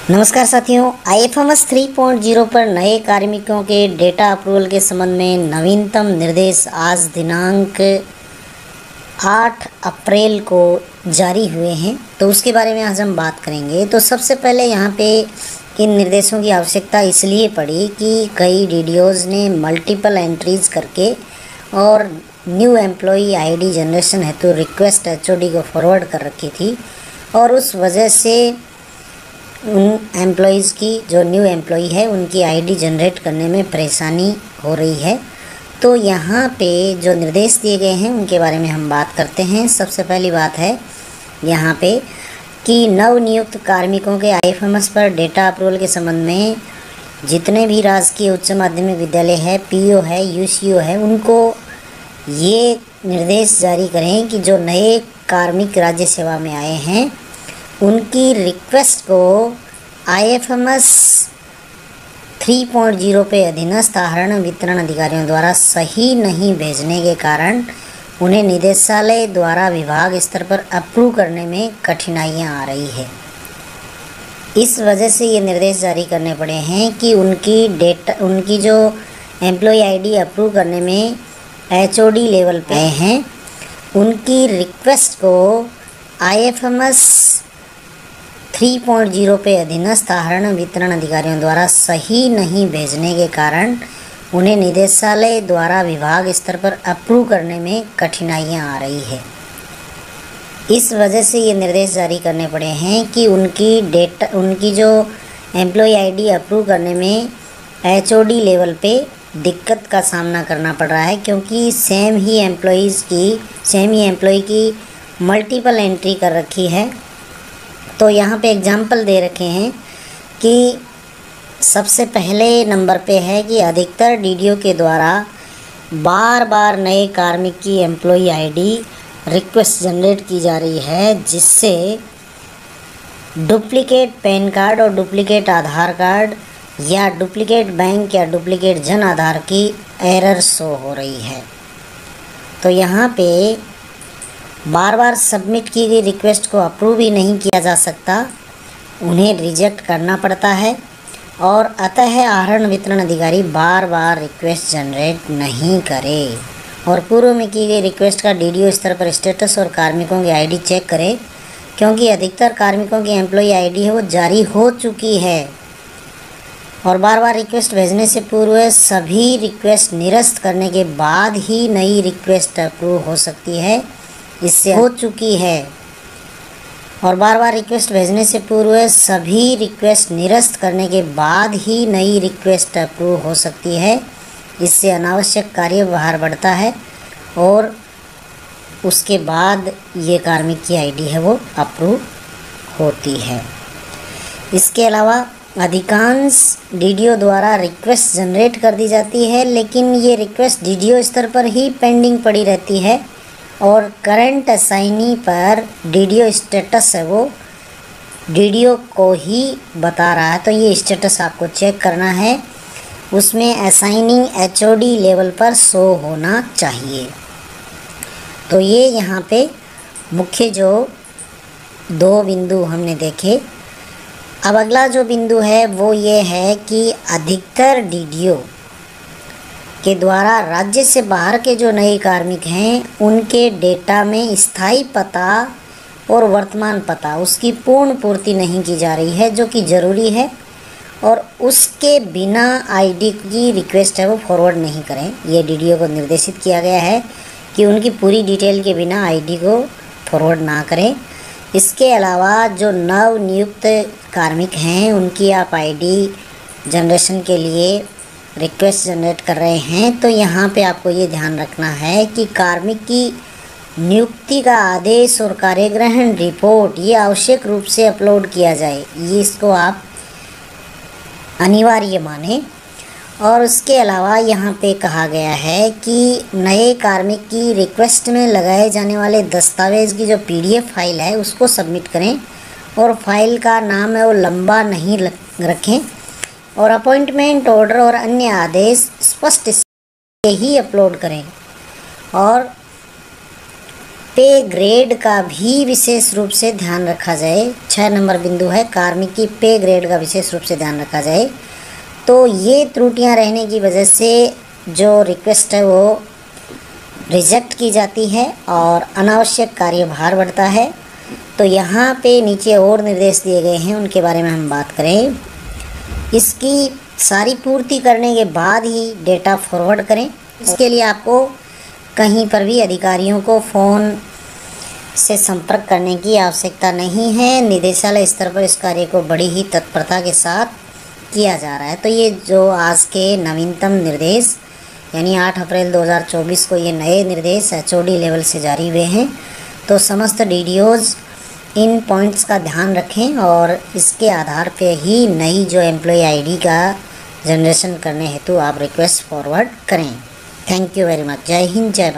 नमस्कार साथियों, IFMS 3.0 पर नए कार्मिकों के डेटा अप्रूवल के संबंध में नवीनतम निर्देश आज दिनांक 8 अप्रैल को जारी हुए हैं। तो उसके बारे में आज हम बात करेंगे। तो सबसे पहले यहाँ पे इन निर्देशों की आवश्यकता इसलिए पड़ी कि कई DDOs ने मल्टीपल एंट्रीज करके और न्यू एम्प्लॉई ID जनरेशन हेतु रिक्वेस्ट HOD को फॉरवर्ड कर रखी थी और उस वजह से उन एम्प्लॉइज़ की जो न्यू एम्प्लॉई है उनकी ID जनरेट करने में परेशानी हो रही है। तो यहाँ पे जो निर्देश दिए गए हैं उनके बारे में हम बात करते हैं। सबसे पहली बात है यहाँ पे कि नव नियुक्त कार्मिकों के IFMS पर डेटा अप्रूवल के संबंध में जितने भी राजकीय उच्च माध्यमिक विद्यालय है, PO है, UCO है, उनको ये निर्देश जारी करें कि जो नए कार्मिक राज्य सेवा में आए हैं उनकी रिक्वेस्ट को IFMS 3.0 पे अधीनस्थ आहरण वितरण अधिकारियों द्वारा सही नहीं भेजने के कारण उन्हें निदेशालय द्वारा विभाग स्तर पर अप्रूव करने में कठिनाइयां आ रही है। इस वजह से ये निर्देश जारी करने पड़े हैं कि उनकी जो एम्प्लॉय ID अप्रूव करने में HOD लेवल पे हैं, उनकी रिक्वेस्ट को IFMS 3.0 पे अधीनस्थ आहरण वितरण अधिकारियों द्वारा सही नहीं भेजने के कारण उन्हें निदेशालय द्वारा विभाग स्तर पर अप्रूव करने में कठिनाइयां आ रही है। इस वजह से ये निर्देश जारी करने पड़े हैं कि उनकी जो एम्प्लॉय ID अप्रूव करने में HOD लेवल पे दिक्कत का सामना करना पड़ रहा है, क्योंकि सेम ही एम्प्लॉय की मल्टीपल एंट्री कर रखी है। तो यहाँ पे एग्जाम्पल दे रखे हैं कि सबसे पहले नंबर पे है कि अधिकतर DDO के द्वारा बार बार नए कार्मिक की एम्प्लॉई ID रिक्वेस्ट जनरेट की जा रही है, जिससे डुप्लिकेट पैन कार्ड और डुप्लिकेट आधार कार्ड या डुप्लिकेट बैंक या डुप्लिकेट जन आधार की एरर शो हो रही है। तो यहाँ पे बार बार सबमिट की गई रिक्वेस्ट को अप्रूव ही नहीं किया जा सकता, उन्हें रिजेक्ट करना पड़ता है और अतः आहरण वितरण अधिकारी बार बार रिक्वेस्ट जनरेट नहीं करे और पूर्व में की गई रिक्वेस्ट का DDO स्तर पर स्टेटस और कार्मिकों की ID चेक करे, क्योंकि अधिकतर कार्मिकों की एम्प्लॉई ID है वो जारी हो चुकी है और बार बार रिक्वेस्ट भेजने से पूर्व सभी रिक्वेस्ट निरस्त करने के बाद ही नई रिक्वेस्ट अप्रूव हो सकती है। इससे हो चुकी है और बार बार रिक्वेस्ट भेजने से पूर्व सभी रिक्वेस्ट निरस्त करने के बाद ही नई रिक्वेस्ट अप्रूव हो सकती है। इससे अनावश्यक कार्य बाहर बढ़ता है और उसके बाद ये कार्मिक की ID है वो अप्रूव होती है। इसके अलावा अधिकांश DDO द्वारा रिक्वेस्ट जनरेट कर दी जाती है, लेकिन ये रिक्वेस्ट DDO स्तर पर ही पेंडिंग पड़ी रहती है और करंट असाइनी पर DDO स्टेटस है वो DDO को ही बता रहा है। तो ये स्टेटस आपको चेक करना है, उसमें असाइनिंग HOD लेवल पर शो होना चाहिए। तो ये यहाँ पे मुख्य जो दो बिंदु हमने देखे। अब अगला जो बिंदु है वो ये है कि अधिकतर DDO के द्वारा राज्य से बाहर के जो नए कार्मिक हैं उनके डेटा में स्थायी पता और वर्तमान पता उसकी पूर्ण पूर्ति नहीं की जा रही है, जो कि ज़रूरी है, और उसके बिना ID की रिक्वेस्ट है वो फॉरवर्ड नहीं करें। ये DDO को निर्देशित किया गया है कि उनकी पूरी डिटेल के बिना ID को फॉरवर्ड ना करें। इसके अलावा जो नव नियुक्त कार्मिक हैं उनकी आप ID जनरेशन के लिए रिक्वेस्ट जनरेट कर रहे हैं, तो यहाँ पे आपको ये ध्यान रखना है कि कार्मिक की नियुक्ति का आदेश और कार्यग्रहण रिपोर्ट ये आवश्यक रूप से अपलोड किया जाए, ये इसको आप अनिवार्य माने। और उसके अलावा यहाँ पे कहा गया है कि नए कार्मिक की रिक्वेस्ट में लगाए जाने वाले दस्तावेज़ की जो PDF फाइल है उसको सबमिट करें और फाइल का नाम है वो लंबा नहीं रखें और अपॉइंटमेंट ऑर्डर और अन्य आदेश स्पष्ट से ही अपलोड करें। और पे ग्रेड का भी विशेष रूप से ध्यान रखा जाए। 6 नंबर बिंदु है, कार्मिक की पे ग्रेड का विशेष रूप से ध्यान रखा जाए। तो ये त्रुटियां रहने की वजह से जो रिक्वेस्ट है वो रिजेक्ट की जाती है और अनावश्यक कार्यभार बढ़ता है। तो यहाँ पे नीचे और निर्देश दिए गए हैं, उनके बारे में हम बात करें। इसकी सारी पूर्ति करने के बाद ही डेटा फॉरवर्ड करें। इसके लिए आपको कहीं पर भी अधिकारियों को फ़ोन से संपर्क करने की आवश्यकता नहीं है। निदेशालय स्तर पर इस कार्य को बड़ी ही तत्परता के साथ किया जा रहा है। तो ये जो आज के नवीनतम निर्देश यानी 8 अप्रैल 2024 को ये नए निर्देश HOD लेवल से जारी हुए हैं। तो समस्त DDOs इन पॉइंट्स का ध्यान रखें और इसके आधार पे ही नई जो एम्प्लॉय ID का जनरेशन करने हेतु आप रिक्वेस्ट फॉरवर्ड करें। Thank you very much. जय हिंद, जय भारत।